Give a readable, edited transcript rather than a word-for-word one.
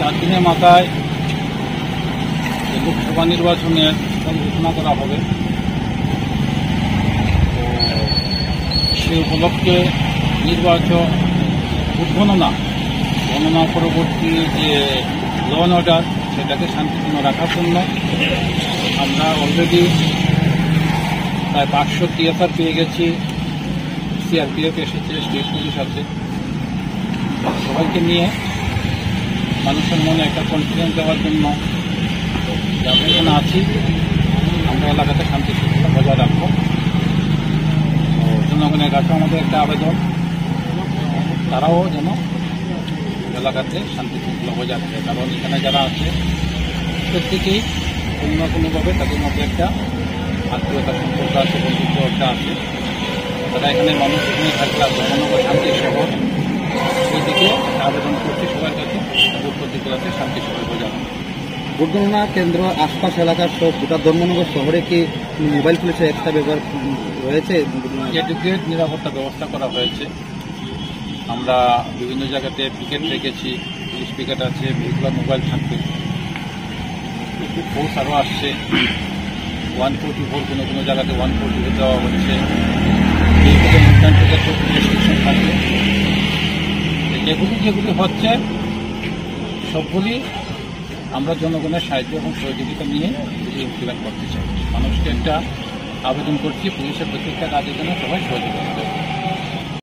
4 দিনের মাথায় লোকসভা নির্বাচনের ঘোষণা করা হবে। তো সে উপলক্ষে নির্বাচন গণনা পরবর্তী যে ল অ্যান্ড অর্ডার সেটাকে শান্তিপূর্ণ রাখার জন্য আমরা অলরেডি প্রায় 500 টিএসআর পেয়ে গেছি। সিআরপিএফ এসেছে, স্টেট পুলিশ আছে, সবাইকে নিয়ে মানুষের মনে একটা কনফিডেন্স দেওয়ার জন্য আমরা এখানে আছি। আমরা এলাকাতে শান্তি শৃঙ্খলা বজায় রাখবো। তো জনগণের কাছে আমাদের একটা আবেদন, তারাও যেন এলাকাতে শান্তি শৃঙ্খলা বজায় রাখে। কারণ এখানে যারা আছে প্রত্যেকেই কোনো না কোনোভাবে তাদের মধ্যে একটা আত্মীয়তার সম্পর্ক আছে, বন্ধুত্ব একটা আছে। তারা এখানে মানুষ এখানে থাকলে জনগণ শান্তি শহর সেই দিকে আবেদন করছি সবার কাছে ভোট প্রতিকূলতে শান্তি শহর বজায় রাখে। ভোট গণনা কেন্দ্র আশপাশ এলাকার সব গোটা ধর্মনগর শহরে কি মোবাইল পুলিশের এক্সট্রা ব্যবহার রয়েছে? এডুকেট নিরাপত্তা ব্যবস্থা করা হয়েছে। আমরা বিভিন্ন জায়গাতে পিকেট রেখেছি, পুলিশ পিকেট আছে, ভেহিকুলার মোবাইল থাকবে। ফোর্স আরও আসছে, 144 কোনো জায়গাতে 140 দেওয়া হচ্ছে। ভেহিকুলার মুভমেন্ট থেকে তো রেস্ট্রিকশন থাকবে। যেগুলি হচ্ছে সবগুলি আমরা জনগণের সাহায্য এবং সহযোগিতা নিয়ে ইমপ্লিমেন্ট করতে চাই। মানুষকে একটা আবেদন করছি পুলিশের প্রত্যেকটা কাজের জন্য সবাই সহযোগিতা।